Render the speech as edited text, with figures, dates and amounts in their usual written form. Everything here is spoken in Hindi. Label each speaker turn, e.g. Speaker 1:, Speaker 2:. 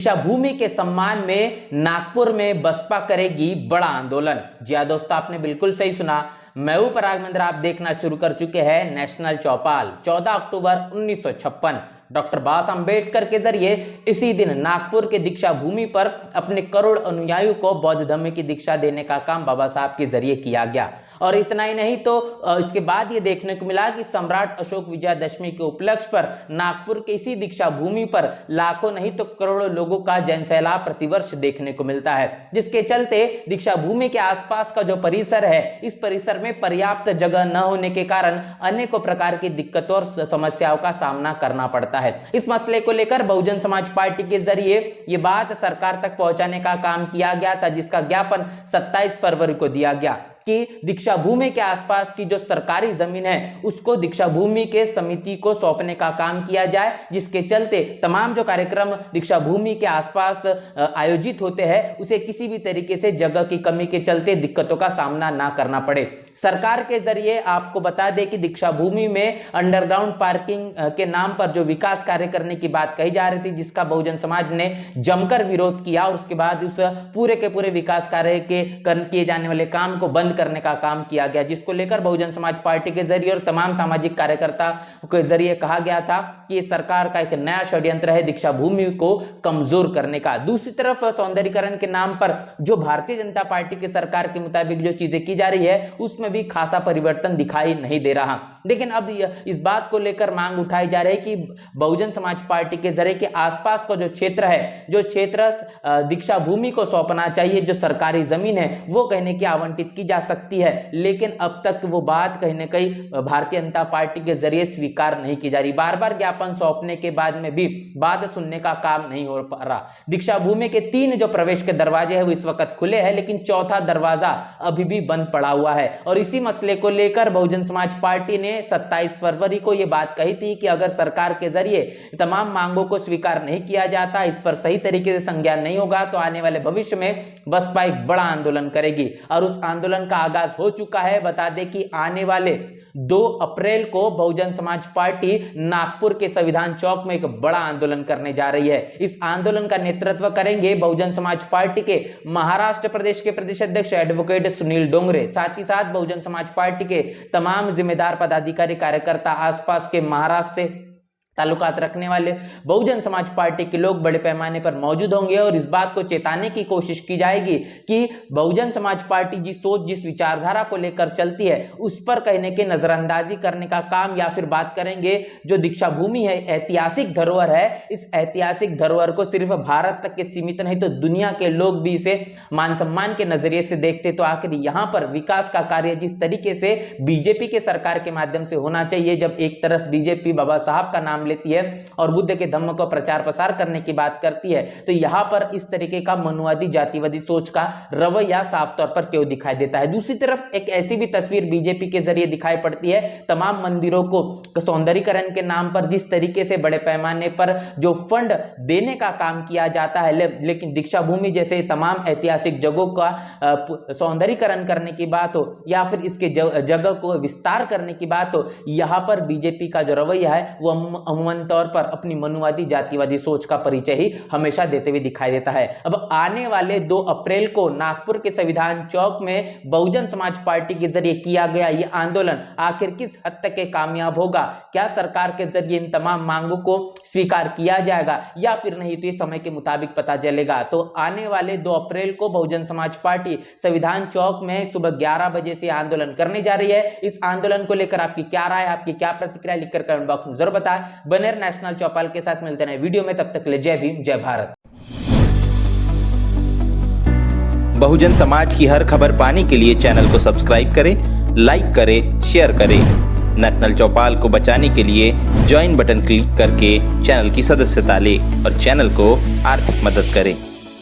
Speaker 1: दीक्षा भूमि के सम्मान में नागपुर में बसपा करेगी बड़ा आंदोलन। जी हां दोस्तों, आपने बिल्कुल सही सुना। मैं हूं पराग मंदिर, आप देखना शुरू कर चुके हैं नेशनल चौपाल। 14 अक्टूबर 1956 डॉक्टर बाबा साहब अम्बेडकर के जरिए इसी दिन नागपुर के दीक्षा भूमि पर अपने करोड़ अनुयायियों को बौद्ध धर्म की दीक्षा देने का काम बाबा साहब के जरिए किया गया। और इतना ही नहीं तो इसके बाद ये देखने को मिला कि सम्राट अशोक विजयादशमी के उपलक्ष्य पर नागपुर के इसी दीक्षा भूमि पर लाखों नहीं तो करोड़ों लोगों का जनसैलाब प्रतिवर्ष देखने को मिलता है, जिसके चलते दीक्षा भूमि के आसपास का जो परिसर है, इस परिसर में पर्याप्त जगह न होने के कारण अनेकों प्रकार की दिक्कतों और समस्याओं का सामना करना पड़ता है। इस मसले को लेकर बहुजन समाज पार्टी के जरिए ये बात सरकार तक पहुंचाने का काम किया गया था, जिसका ज्ञापन 27 फरवरी को दिया गया कि दीक्षा भूमि के आसपास की जो सरकारी जमीन है उसको दीक्षा भूमि के समिति को सौंपने का काम किया जाए, जिसके चलते तमाम जो कार्यक्रम दीक्षा भूमि के आसपास आयोजित होते हैं उसे किसी भी तरीके से जगह की कमी के चलते दिक्कतों का सामना ना करना पड़े। सरकार के जरिए आपको बता दें कि दीक्षा भूमि में अंडरग्राउंड पार्किंग के नाम पर जो विकास कार्य करने की बात कही जा रही थी, जिसका बहुजन समाज ने जमकर विरोध किया और उसके बाद उस पूरे के पूरे विकास कार्य के किए जाने वाले काम को बंद करने का काम किया गया, जिसको लेकर बहुजन समाज पार्टी के जरिए और तमाम सामाजिक कार्यकर्ता के जरिए कहा गया था कि ये सरकार का एक नया षड्यंत्र है दीक्षा भूमि को कमजोर करने का। दूसरी तरफ सौंदर्यीकरण के नाम पर जो भारतीय जनता पार्टी की सरकार के मुताबिक जो चीजें की जा रही है उसमें भी खासा परिवर्तन दिखाई नहीं दे रहा। लेकिन अब इस बात को लेकर मांग उठाई जा रही है कि बहुजन समाज पार्टी के जरिए के आसपास का जो क्षेत्र है, जो क्षेत्र दीक्षा भूमि को सौंपना चाहिए, जो सरकारी जमीन है वो कहने की आवंटित की जा सकती है, लेकिन अब तक वो बात कहीं ना कहीं भारतीय जनता पार्टी के जरिए स्वीकार नहीं की जा रही। बार बार ज्ञापन सौंपने के बाद में भी बात सुनने का काम नहीं हो पा रहा। दीक्षा भूमि के 3 जो प्रवेश के दरवाजे हैं वो इस वक्त खुले हैं, लेकिन चौथा दरवाजा अभी भी बंद पड़ा हुआ है। और इसी मसले को लेकर बहुजन समाज पार्टी ने 27 फरवरी को यह बात कही थी कि अगर सरकार के जरिए तमाम मांगों को स्वीकार नहीं किया जाता, इस पर सही तरीके से संज्ञान नहीं होगा, तो आने वाले भविष्य में बसपा एक बड़ा आंदोलन करेगी। और उस आंदोलन का आगाज हो चुका है। बता दें कि आने वाले 2 अप्रैल को बहुजन समाज पार्टी नागपुर के संविधान चौक में एक बड़ा आंदोलन करने जा रही है। इस आंदोलन का नेतृत्व करेंगे बहुजन समाज पार्टी के महाराष्ट्र प्रदेश के प्रदेश अध्यक्ष एडवोकेट सुनील डोंगरे। साथ ही साथ बहुजन समाज पार्टी के तमाम जिम्मेदार पदाधिकारी कार्यकर्ता, आसपास के महाराष्ट्र से ताल्लुकात रखने वाले बहुजन समाज पार्टी के लोग बड़े पैमाने पर मौजूद होंगे और इस बात को चेताने की कोशिश की जाएगी कि बहुजन समाज पार्टी जिस सोच, जिस विचारधारा को लेकर चलती है उस पर कहने के नजरअंदाजी करने का काम, या फिर बात करेंगे जो दीक्षा भूमि है, ऐतिहासिक धरोहर है, इस ऐतिहासिक धरोहर को सिर्फ भारत तक के सीमित नहीं तो दुनिया के लोग भी इसे मान सम्मान के नजरिए से देखते, तो आखिर यहां पर विकास का कार्य जिस तरीके से बीजेपी के सरकार के माध्यम से होना चाहिए, जब एक तरफ बीजेपी बाबा साहब का नाम लेती है और बुद्ध के धम्म को प्रचार प्रसार करने की बात करती है, तो यहां पर इस तरीके का मनुवादी जातिवादी सोच का रवैया साफ तौर पर क्यों दिखाई देता है। दूसरी तरफ एक ऐसी भी तस्वीर बीजेपी के जरिए दिखाई पड़ती है, तमाम मंदिरों को सौंदर्यीकरण के नाम पर जिस तरीके से बड़े पैमाने पर जो फंड देने का काम किया जाता है, लेकिन दीक्षा भूमि जैसे तमाम ऐतिहासिक जगहों का सौंदर्यीकरण करने की बात हो या फिर इसके जगह को विस्तार करने की बात हो, यहां पर बीजेपी का जो रवैया है वो अमूमन तौर पर अपनी मनुवादी जातिवादी सोच का परिचय ही हमेशा देते हुए दिखाई देता है। अब आने वाले 2 अप्रैल को नागपुर के संविधान चौक में बहुजन समाज पार्टी के जरिए किया गया यह आंदोलन आखिर किस हद तक के कामयाब होगा? क्या सरकार के जरिए इन तमाम मांगों को स्वीकार किया जाएगा या फिर नहीं, तो ये समय के मुताबिक पता चलेगा। तो आने वाले 2 अप्रैल को बहुजन समाज पार्टी संविधान चौक में सुबह 11 बजे से आंदोलन करने जा रही है। इस आंदोलन को लेकर आपकी क्या राय, आपकी क्या प्रतिक्रिया लिखकर कमेंट बॉक्स में जरूर बताएं। बने नेशनल चौपाल के साथ मिलते हैं वीडियो में, तब तक के लिए जय भीम जय भारत।
Speaker 2: बहुजन समाज की हर खबर पाने के लिए चैनल को सब्सक्राइब करें, लाइक करें, शेयर करें। नेशनल चौपाल को बचाने के लिए ज्वाइन बटन क्लिक करके चैनल की सदस्यता लें और चैनल को आर्थिक मदद करें।